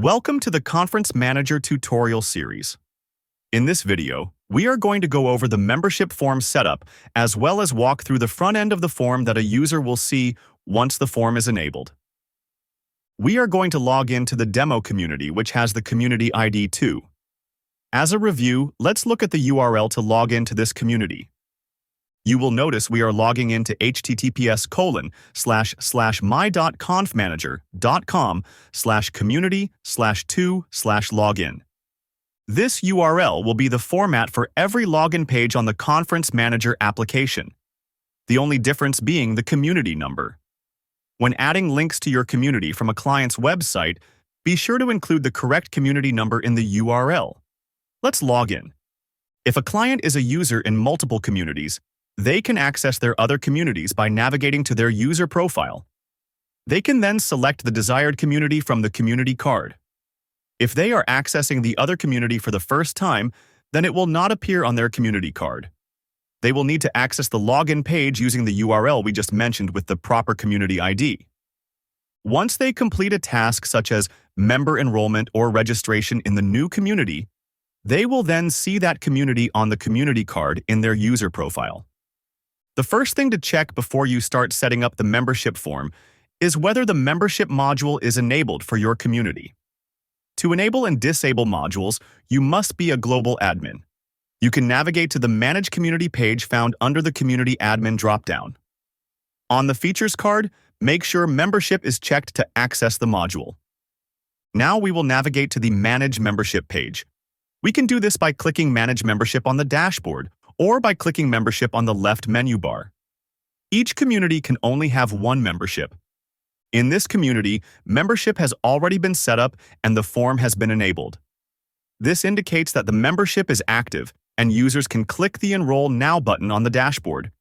Welcome to the Conference Manager tutorial series. In this video, we are going to go over the membership form setup as well as walk through the front end of the form that a user will see once the form is enabled. We are going to log into the demo community, which has the community ID too. As a review, let's look at the URL to log into this community. You will notice we are logging into https://my.confmanager.com/community/2/login. This URL will be the format for every login page on the Conference Manager application, the only difference being the community number. When adding links to your community from a client's website, be sure to include the correct community number in the URL. Let's log in. If a client is a user in multiple communities, they can access their other communities by navigating to their user profile. They can then select the desired community from the community card. If they are accessing the other community for the first time, then it will not appear on their community card. They will need to access the login page using the URL we just mentioned with the proper community ID. Once they complete a task such as member enrollment or registration in the new community, they will then see that community on the community card in their user profile. The first thing to check before you start setting up the membership form is whether the membership module is enabled for your community. To enable and disable modules, you must be a global admin. You can navigate to the Manage Community page found under the Community Admin dropdown. On the Features card, make sure Membership is checked to access the module. Now we will navigate to the Manage Membership page. We can do this by clicking Manage Membership on the dashboard, or by clicking Membership on the left menu bar. Each community can only have one membership. In this community, membership has already been set up and the form has been enabled. This indicates that the membership is active and users can click the Enroll Now button on the dashboard.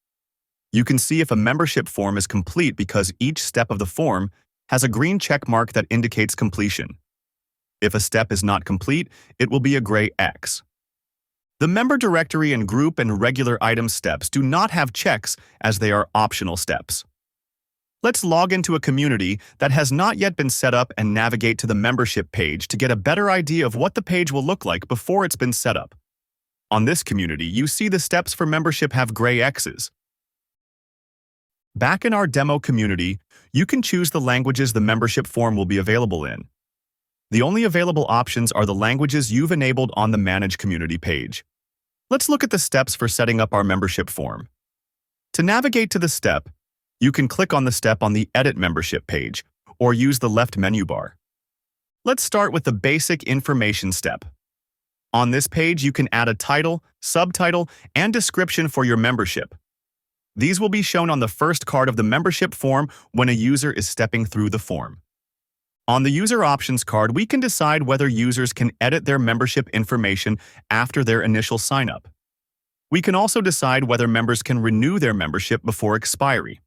You can see if a membership form is complete because each step of the form has a green check mark that indicates completion. If a step is not complete, it will be a gray X. The member directory and group and regular item steps do not have checks as they are optional steps. Let's log into a community that has not yet been set up and navigate to the membership page to get a better idea of what the page will look like before it's been set up. On this community, you see the steps for membership have gray X's. Back in our demo community, you can choose the languages the membership form will be available in. The only available options are the languages you've enabled on the Manage Community page. Let's look at the steps for setting up our membership form. To navigate to the step, you can click on the step on the Edit Membership page or use the left menu bar. Let's start with the basic information step. On this page, you can add a title, subtitle, and description for your membership. These will be shown on the first card of the membership form when a user is stepping through the form. On the User Options card, we can decide whether users can edit their membership information after their initial sign-up. We can also decide whether members can renew their membership before expiry,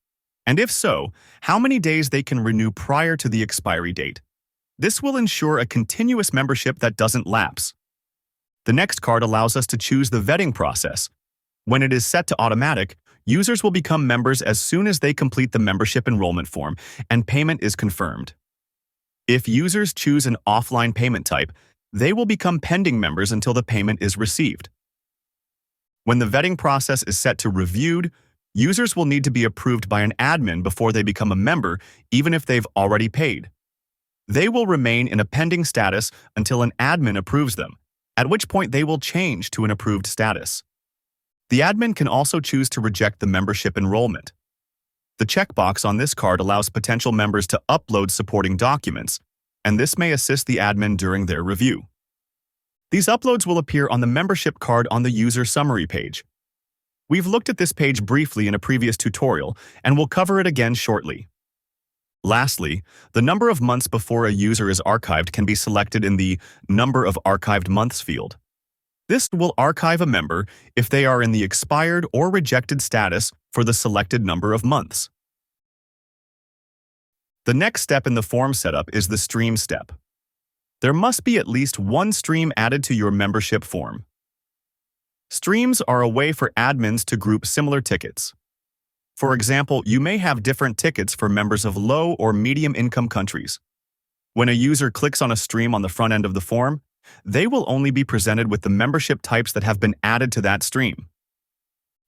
and if so, how many days they can renew prior to the expiry date. This will ensure a continuous membership that doesn't lapse. The next card allows us to choose the vetting process. When it is set to automatic, users will become members as soon as they complete the membership enrollment form and payment is confirmed. If users choose an offline payment type, they will become pending members until the payment is received. When the vetting process is set to reviewed, users will need to be approved by an admin before they become a member, even if they've already paid. They will remain in a pending status until an admin approves them, at which point they will change to an approved status. The admin can also choose to reject the membership enrollment. The checkbox on this card allows potential members to upload supporting documents, and this may assist the admin during their review. These uploads will appear on the membership card on the user summary page. We've looked at this page briefly in a previous tutorial, and we'll cover it again shortly. Lastly, the number of months before a user is archived can be selected in the Number of Archived Months field. This will archive a member if they are in the expired or rejected status for the selected number of months. The next step in the form setup is the stream step. There must be at least one stream added to your membership form. Streams are a way for admins to group similar tickets. For example, you may have different tickets for members of low or medium income countries. When a user clicks on a stream on the front end of the form, they will only be presented with the membership types that have been added to that stream.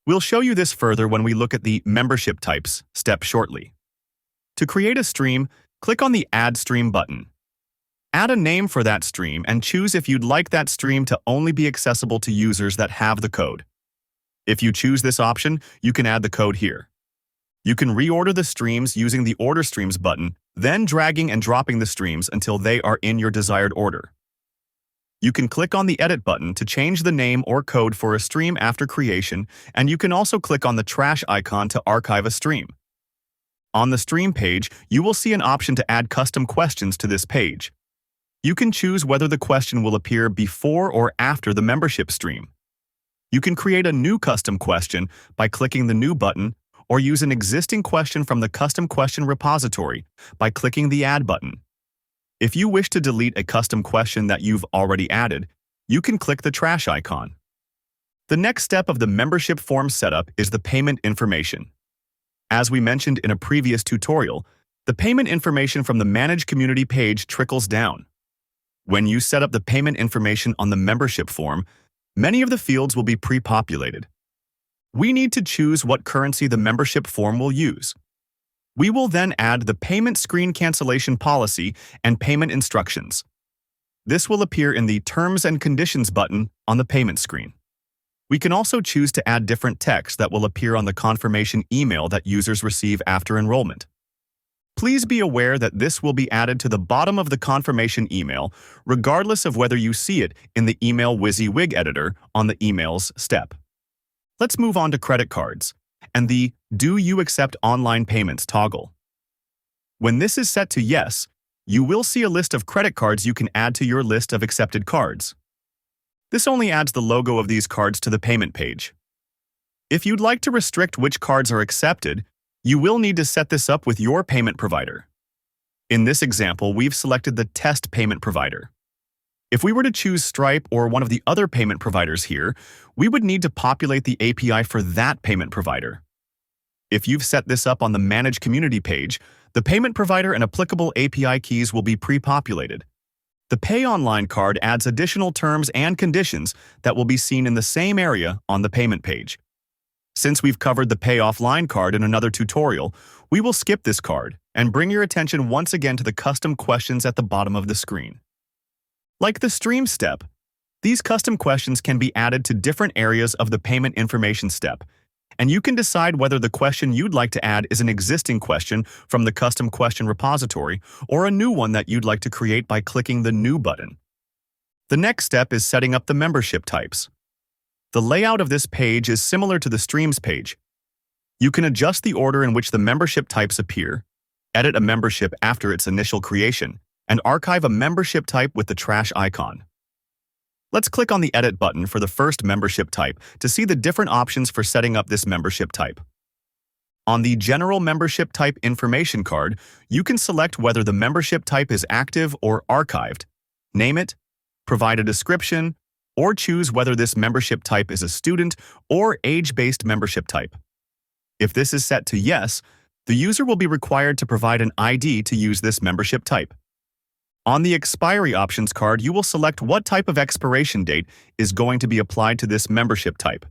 We'll show you this further when we look at the membership types step shortly. To create a stream, click on the Add Stream button. Add a name for that stream and choose if you'd like that stream to only be accessible to users that have the code. If you choose this option, you can add the code here. You can reorder the streams using the Order Streams button, then dragging and dropping the streams until they are in your desired order. You can click on the Edit button to change the name or code for a stream after creation, and you can also click on the trash icon to archive a stream. On the stream page, you will see an option to add custom questions to this page. You can choose whether the question will appear before or after the membership stream. You can create a new custom question by clicking the New button, or use an existing question from the custom question repository by clicking the Add button. If you wish to delete a custom question that you've already added, you can click the trash icon. The next step of the membership form setup is the payment information. As we mentioned in a previous tutorial, the payment information from the Manage Community page trickles down. When you set up the payment information on the membership form, many of the fields will be pre-populated. We need to choose what currency the membership form will use. We will then add the payment screen cancellation policy and payment instructions. This will appear in the Terms and Conditions button on the payment screen. We can also choose to add different text that will appear on the confirmation email that users receive after enrollment. Please be aware that this will be added to the bottom of the confirmation email, regardless of whether you see it in the Email WYSIWYG editor on the Emails step. Let's move on to credit cards and the Do You Accept Online Payments toggle. When this is set to Yes, you will see a list of credit cards you can add to your list of accepted cards. This only adds the logo of these cards to the payment page. If you'd like to restrict which cards are accepted, you will need to set this up with your payment provider. In this example, we've selected the test payment provider. If we were to choose Stripe or one of the other payment providers here, we would need to populate the API for that payment provider. If you've set this up on the Manage Community page, the payment provider and applicable API keys will be pre-populated. The Pay Online card adds additional terms and conditions that will be seen in the same area on the payment page. Since we've covered the Pay Offline card in another tutorial, we will skip this card and bring your attention once again to the custom questions at the bottom of the screen. Like the stream step, these custom questions can be added to different areas of the payment information step, and you can decide whether the question you'd like to add is an existing question from the custom question repository or a new one that you'd like to create by clicking the New button. The next step is setting up the membership types. The layout of this page is similar to the streams page. You can adjust the order in which the membership types appear, edit a membership after its initial creation, and archive a membership type with the trash icon. Let's click on the Edit button for the first membership type to see the different options for setting up this membership type. On the General Membership Type Information card, you can select whether the membership type is active or archived, name it, provide a description, or choose whether this membership type is a student or age-based membership type. If this is set to Yes, the user will be required to provide an ID to use this membership type. On the Expiry Options card, you will select what type of expiration date is going to be applied to this membership type.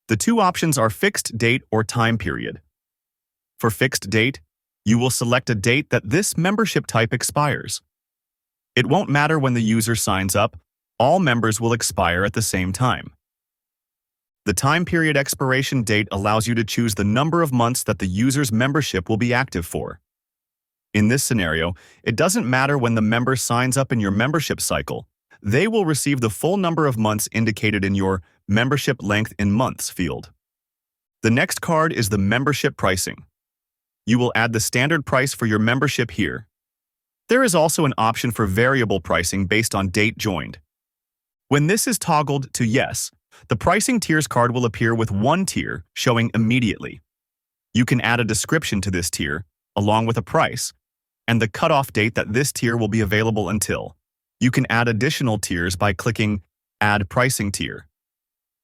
The two options are Fixed Date or Time Period. For Fixed Date, you will select a date that this membership type expires. It won't matter when the user signs up, all members will expire at the same time. The Time Period expiration date allows you to choose the number of months that the user's membership will be active for. In this scenario, it doesn't matter when the member signs up in your membership cycle. They will receive the full number of months indicated in your Membership Length in Months field. The next card is the Membership Pricing. You will add the standard price for your membership here. There is also an option for variable pricing based on date joined. When this is toggled to Yes, the Pricing Tiers card will appear with one tier showing immediately. You can add a description to this tier, along with a price, and the cutoff date that this tier will be available until. You can add additional tiers by clicking Add Pricing Tier.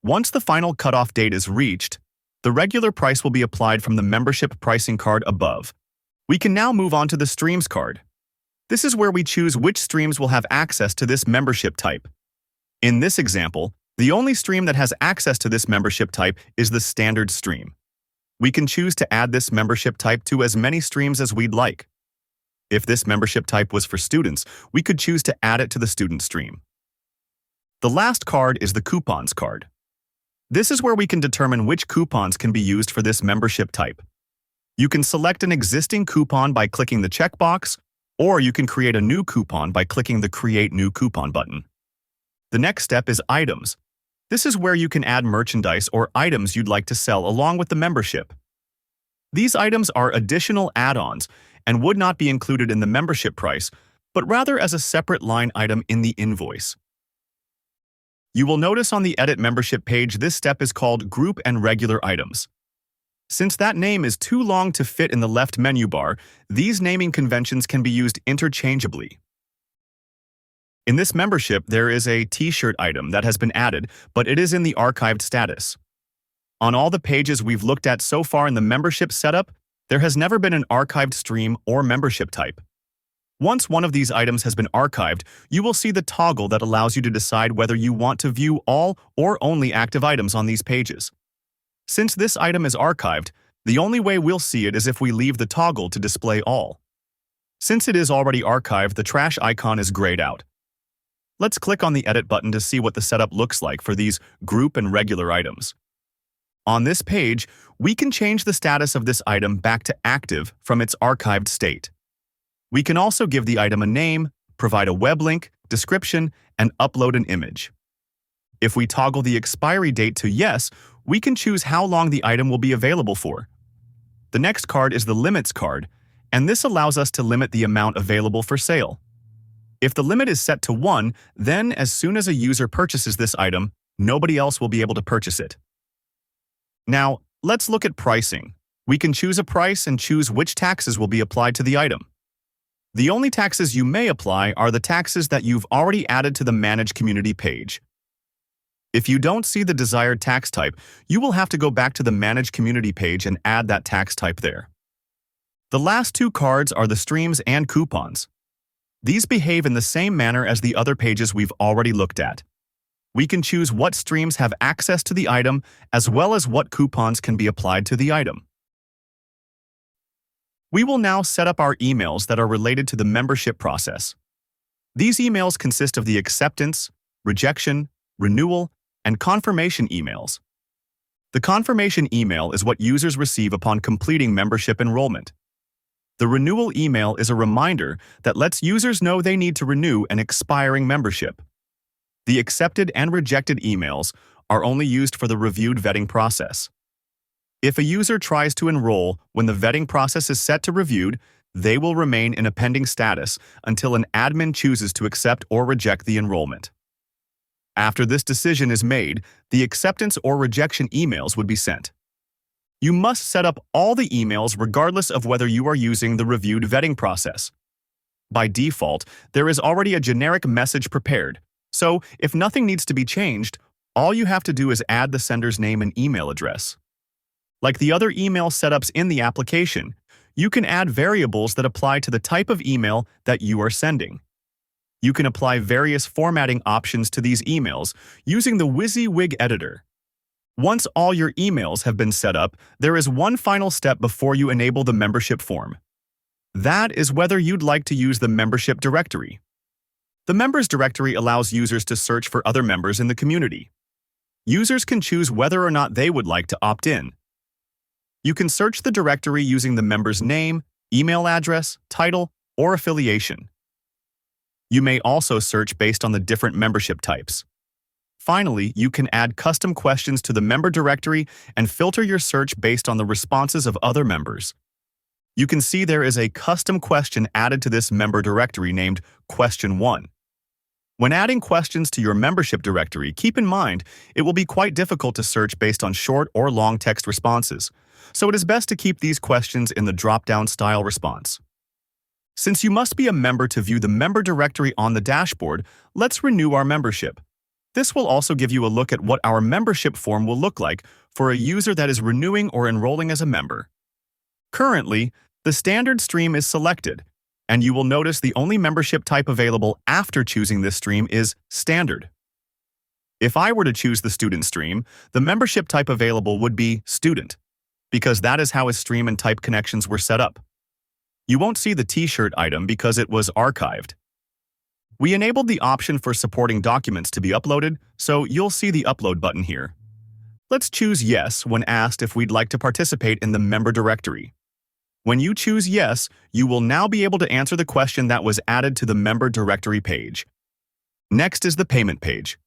Once the final cutoff date is reached, the regular price will be applied from the membership pricing card above. We can now move on to the Streams card. This is where we choose which streams will have access to this membership type. In this example, the only stream that has access to this membership type is the standard stream. We can choose to add this membership type to as many streams as we'd like. If this membership type was for students, we could choose to add it to the student stream. The last card is the coupons card. This is where we can determine which coupons can be used for this membership type. You can select an existing coupon by clicking the checkbox, or you can create a new coupon by clicking the Create New Coupon button. The next step is items. This is where you can add merchandise or items you'd like to sell along with the membership. These items are additional add-ons and would not be included in the membership price, but rather as a separate line item in the invoice. You will notice on the Edit Membership page this step is called Group and Regular Items. Since that name is too long to fit in the left menu bar, these naming conventions can be used interchangeably. In this membership, there is a T-shirt item that has been added, but it is in the archived status. On all the pages we've looked at so far in the membership setup, there has never been an archived stream or membership type. Once one of these items has been archived, you will see the toggle that allows you to decide whether you want to view all or only active items on these pages. Since this item is archived, the only way we'll see it is if we leave the toggle to display all. Since it is already archived, the trash icon is grayed out. Let's click on the Edit button to see what the setup looks like for these group and regular items. On this page, we can change the status of this item back to active from its archived state. We can also give the item a name, provide a web link, description, and upload an image. If we toggle the expiry date to yes, we can choose how long the item will be available for. The next card is the Limits card, and this allows us to limit the amount available for sale. If the limit is set to 1, then as soon as a user purchases this item, nobody else will be able to purchase it. Now, let's look at pricing. We can choose a price and choose which taxes will be applied to the item. The only taxes you may apply are the taxes that you've already added to the Manage Community page. If you don't see the desired tax type, you will have to go back to the Manage Community page and add that tax type there. The last two cards are the streams and coupons. These behave in the same manner as the other pages we've already looked at. We can choose what streams have access to the item as well as what coupons can be applied to the item. We will now set up our emails that are related to the membership process. These emails consist of the acceptance, rejection, renewal, and confirmation emails. The confirmation email is what users receive upon completing membership enrollment. The renewal email is a reminder that lets users know they need to renew an expiring membership. The accepted and rejected emails are only used for the reviewed vetting process. If a user tries to enroll when the vetting process is set to reviewed, they will remain in a pending status until an admin chooses to accept or reject the enrollment. After this decision is made, the acceptance or rejection emails would be sent. You must set up all the emails regardless of whether you are using the reviewed vetting process. By default, there is already a generic message prepared, so if nothing needs to be changed, all you have to do is add the sender's name and email address. Like the other email setups in the application, you can add variables that apply to the type of email that you are sending. You can apply various formatting options to these emails using the WYSIWYG editor. Once all your emails have been set up, there is one final step before you enable the membership form. That is whether you'd like to use the membership directory. The members directory allows users to search for other members in the community. Users can choose whether or not they would like to opt in. You can search the directory using the member's name, email address, title, or affiliation. You may also search based on the different membership types. Finally, you can add custom questions to the member directory and filter your search based on the responses of other members. You can see there is a custom question added to this member directory named Question 1. When adding questions to your membership directory, keep in mind it will be quite difficult to search based on short or long text responses, so it is best to keep these questions in the drop-down style response. Since you must be a member to view the member directory on the dashboard, let's renew our membership. This will also give you a look at what our membership form will look like for a user that is renewing or enrolling as a member. Currently, the standard stream is selected, And you will notice the only membership type available after choosing this stream is Standard. If I were to choose the Student stream, the membership type available would be Student, because that is how his stream and type connections were set up. You won't see the T-shirt item because it was archived. We enabled the option for supporting documents to be uploaded, so you'll see the Upload button here. Let's choose Yes when asked if we'd like to participate in the member directory. When you choose Yes, you will now be able to answer the question that was added to the member directory page. Next is the payment page.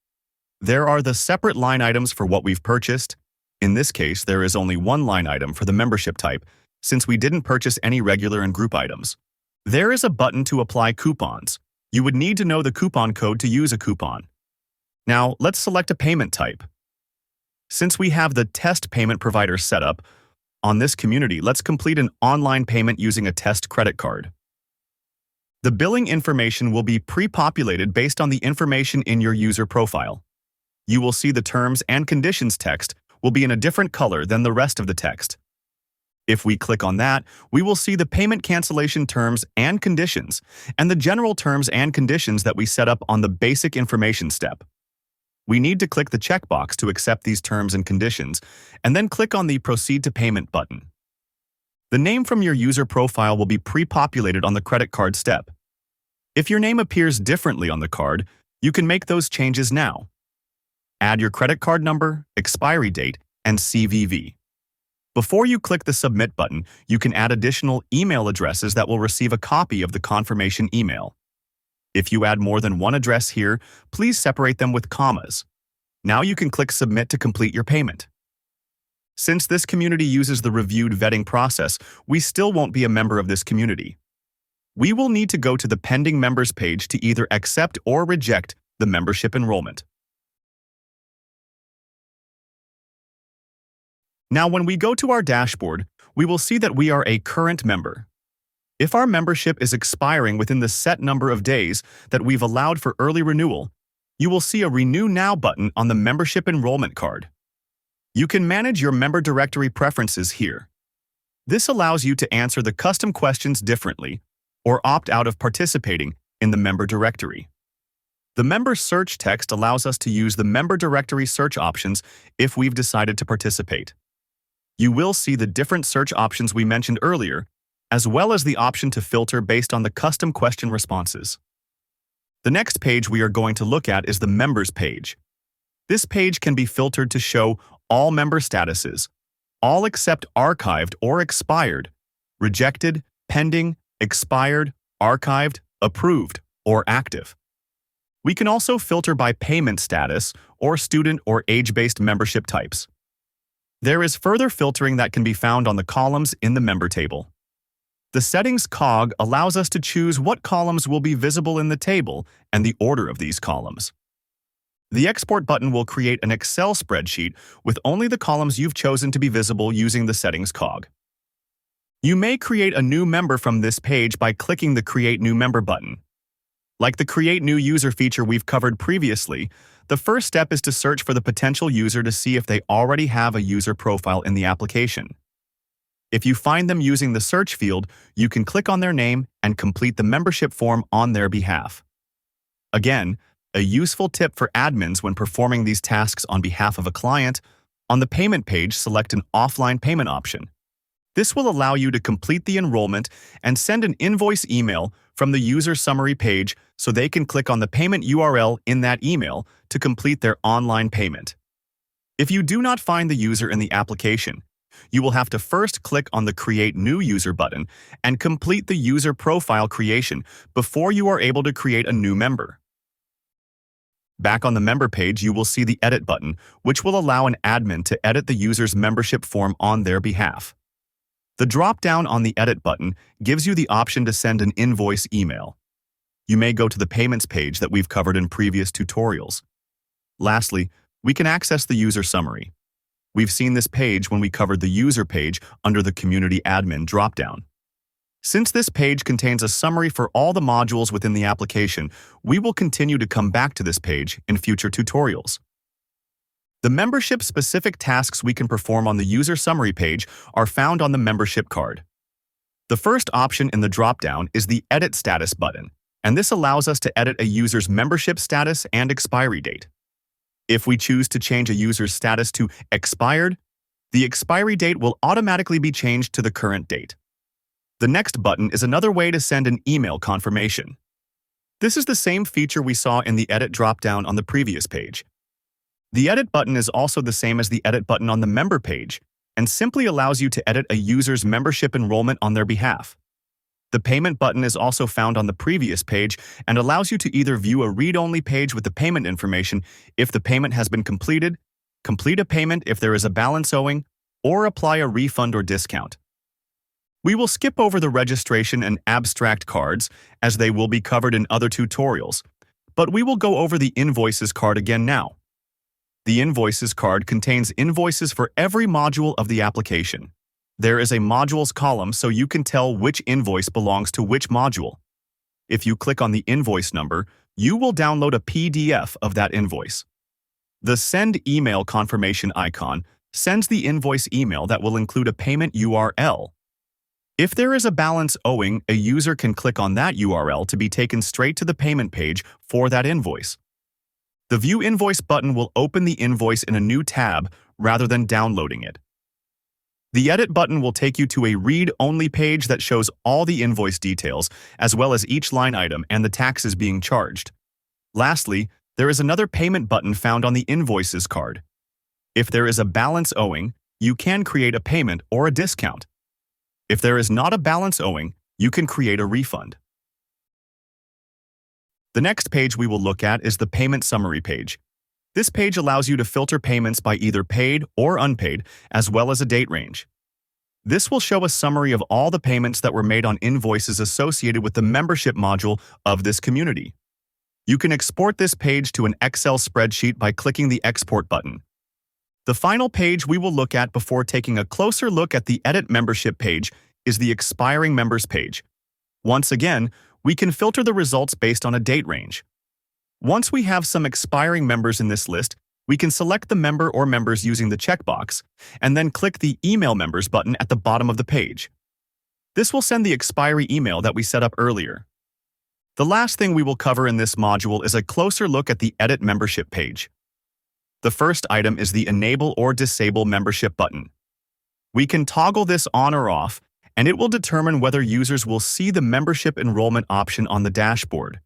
There are the separate line items for what we've purchased. In this case, there is only one line item for the membership type, since we didn't purchase any regular and group items. There is a button to apply coupons. You would need to know the coupon code to use a coupon. Now, let's select a payment type. Since we have the test payment provider set up, on this community, let's complete an online payment using a test credit card. The billing information will be pre-populated based on the information in your user profile. You will see the terms and conditions text will be in a different color than the rest of the text. If we click on that, we will see the payment cancellation terms and conditions, and the general terms and conditions that we set up on the basic information step. We need to click the checkbox to accept these terms and conditions, and then click on the Proceed to Payment button. The name from your user profile will be pre-populated on the credit card step. If your name appears differently on the card, you can make those changes now. Add your credit card number, expiry date, and CVV. Before you click the Submit button, you can add additional email addresses that will receive a copy of the confirmation email. If you add more than one address here, please separate them with commas. Now you can click Submit to complete your payment. Since this community uses the reviewed vetting process, we still won't be a member of this community. We will need to go to the Pending Members page to either accept or reject the membership enrollment. Now, when we go to our dashboard, we will see that we are a current member. If our membership is expiring within the set number of days that we've allowed for early renewal, you will see a Renew Now button on the membership enrollment card. You can manage your member directory preferences here. This allows you to answer the custom questions differently or opt out of participating in the member directory. The member search text allows us to use the member directory search options if we've decided to participate. You will see the different search options we mentioned earlier, as well as the option to filter based on the custom question responses. The next page we are going to look at is the Members page. This page can be filtered to show all member statuses, all except archived or expired, rejected, pending, expired, archived, approved, or active. We can also filter by payment status or student or age-based membership types. There is further filtering that can be found on the columns in the member table. The Settings cog allows us to choose what columns will be visible in the table and the order of these columns. The Export button will create an Excel spreadsheet with only the columns you've chosen to be visible using the Settings cog. You may create a new member from this page by clicking the Create New Member button. Like the Create New User feature we've covered previously, the first step is to search for the potential user to see if they already have a user profile in the application. If you find them using the search field, you can click on their name and complete the membership form on their behalf. Again, a useful tip for admins when performing these tasks on behalf of a client, on the payment page, select an offline payment option. This will allow you to complete the enrollment and send an invoice email from the user summary page so they can click on the payment URL in that email to complete their online payment. If you do not find the user in the application, you will have to first click on the Create New User button and complete the user profile creation before you are able to create a new member. Back on the member page, you will see the Edit button, which will allow an admin to edit the user's membership form on their behalf. The drop-down on the Edit button gives you the option to send an invoice email. You may go to the Payments page that we've covered in previous tutorials. Lastly, we can access the user summary. We've seen this page when we covered the user page under the Community Admin drop-down. Since this page contains a summary for all the modules within the application, we will continue to come back to this page in future tutorials. The membership-specific tasks we can perform on the user summary page are found on the membership card. The first option in the dropdown is the Edit Status button, and this allows us to edit a user's membership status and expiry date. If we choose to change a user's status to expired, the expiry date will automatically be changed to the current date. The next button is another way to send an email confirmation. This is the same feature we saw in the Edit dropdown on the previous page. The Edit button is also the same as the Edit button on the member page and simply allows you to edit a user's membership enrollment on their behalf. The Payment button is also found on the previous page and allows you to either view a read-only page with the payment information if the payment has been completed, complete a payment if there is a balance owing, or apply a refund or discount. We will skip over the registration and abstract cards as they will be covered in other tutorials, but we will go over the Invoices card again now. The Invoices card contains invoices for every module of the application. There is a modules column so you can tell which invoice belongs to which module. If you click on the invoice number, you will download a PDF of that invoice. The Send Email Confirmation icon sends the invoice email that will include a payment URL. If there is a balance owing, a user can click on that URL to be taken straight to the payment page for that invoice. The View Invoice button will open the invoice in a new tab rather than downloading it. The Edit button will take you to a read-only page that shows all the invoice details, as well as each line item and the taxes being charged. Lastly, there is another Payment button found on the Invoices card. If there is a balance owing, you can create a payment or a discount. If there is not a balance owing, you can create a refund. The next page we will look at is the Payment Summary page. This page allows you to filter payments by either paid or unpaid, as well as a date range. This will show a summary of all the payments that were made on invoices associated with the membership module of this community. You can export this page to an Excel spreadsheet by clicking the Export button. The final page we will look at before taking a closer look at the Edit Membership page is the Expiring Members page. Once again, we can filter the results based on a date range. Once we have some expiring members in this list, we can select the member or members using the checkbox, and then click the Email Members button at the bottom of the page. This will send the expiry email that we set up earlier. The last thing we will cover in this module is a closer look at the Edit Membership page. The first item is the Enable or Disable Membership button. We can toggle this on or off, and it will determine whether users will see the membership enrollment option on the dashboard.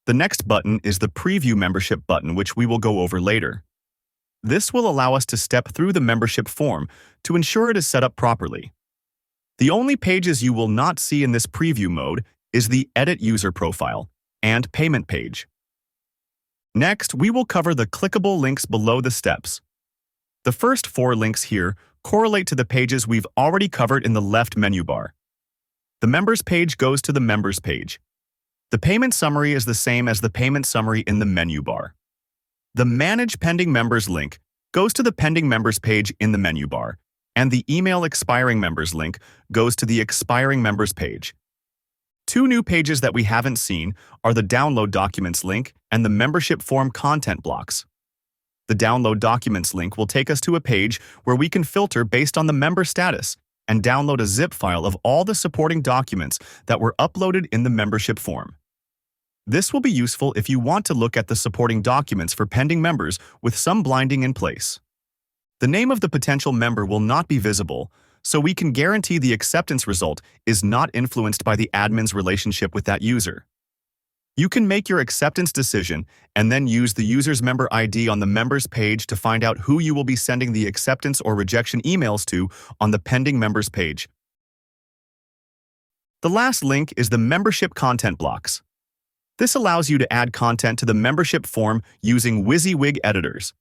The next button is the Preview Membership button, which we will go over later. This will allow us to step through the membership form to ensure it is set up properly. The only pages you will not see in this preview mode is the Edit User Profile and Payment page. Next, we will cover the clickable links below the steps. The first 4 links here correlate to the pages we've already covered in the left menu bar. The Members page goes to the Members page. The Payment Summary is the same as the Payment Summary in the menu bar. The Manage Pending Members link goes to the Pending Members page in the menu bar, and the Email Expiring Members link goes to the Expiring Members page. 2 new pages that we haven't seen are the Download Documents link and the Membership Form Content blocks. The Download Documents link will take us to a page where we can filter based on the member status and download a zip file of all the supporting documents that were uploaded in the membership form. This will be useful if you want to look at the supporting documents for pending members with some blinding in place. The name of the potential member will not be visible, so we can guarantee the acceptance result is not influenced by the admin's relationship with that user. You can make your acceptance decision and then use the user's member ID on the members page to find out who you will be sending the acceptance or rejection emails to on the pending members page. The last link is the membership content blocks. This allows you to add content to the membership form using WYSIWYG editors.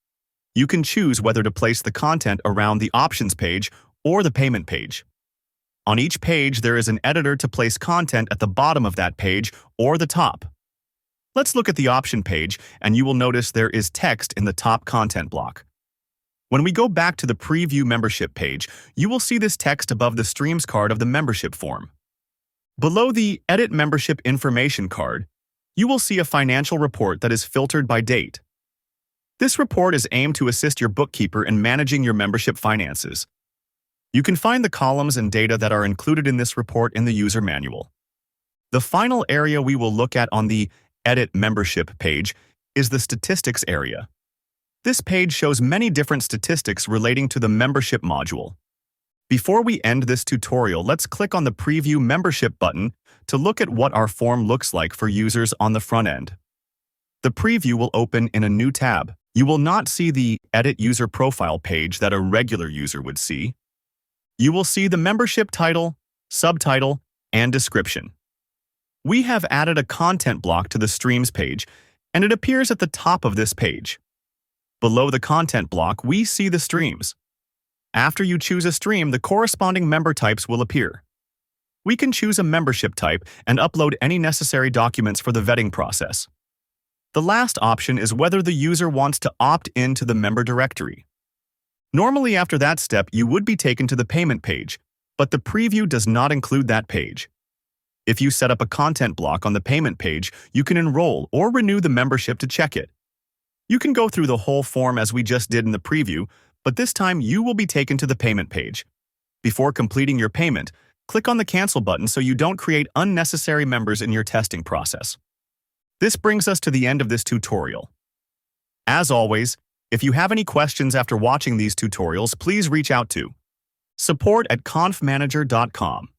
You can choose whether to place the content around the options page or the payment page. On each page, there is an editor to place content at the bottom of that page or the top. Let's look at the option page, and you will notice there is text in the top content block. When we go back to the Preview Membership page, you will see this text above the Streams card of the membership form. Below the Edit Membership Information card, you will see a financial report that is filtered by date. This report is aimed to assist your bookkeeper in managing your membership finances. You can find the columns and data that are included in this report in the user manual. The final area we will look at on the Edit Membership page is the Statistics area. This page shows many different statistics relating to the membership module. Before we end this tutorial, let's click on the Preview Membership button to look at what our form looks like for users on the front end. The preview will open in a new tab. You will not see the Edit User Profile page that a regular user would see. You will see the membership title, subtitle, and description. We have added a content block to the Streams page, and it appears at the top of this page. Below the content block, we see the streams. After you choose a stream, the corresponding member types will appear. We can choose a membership type and upload any necessary documents for the vetting process. The last option is whether the user wants to opt in to the member directory. Normally, after that step, you would be taken to the payment page, but the preview does not include that page. If you set up a content block on the payment page, you can enroll or renew the membership to check it. You can go through the whole form as we just did in the preview, but this time you will be taken to the payment page. Before completing your payment, click on the Cancel button so you don't create unnecessary members in your testing process. This brings us to the end of this tutorial. As always, if you have any questions after watching these tutorials, please reach out to support@confmanager.com.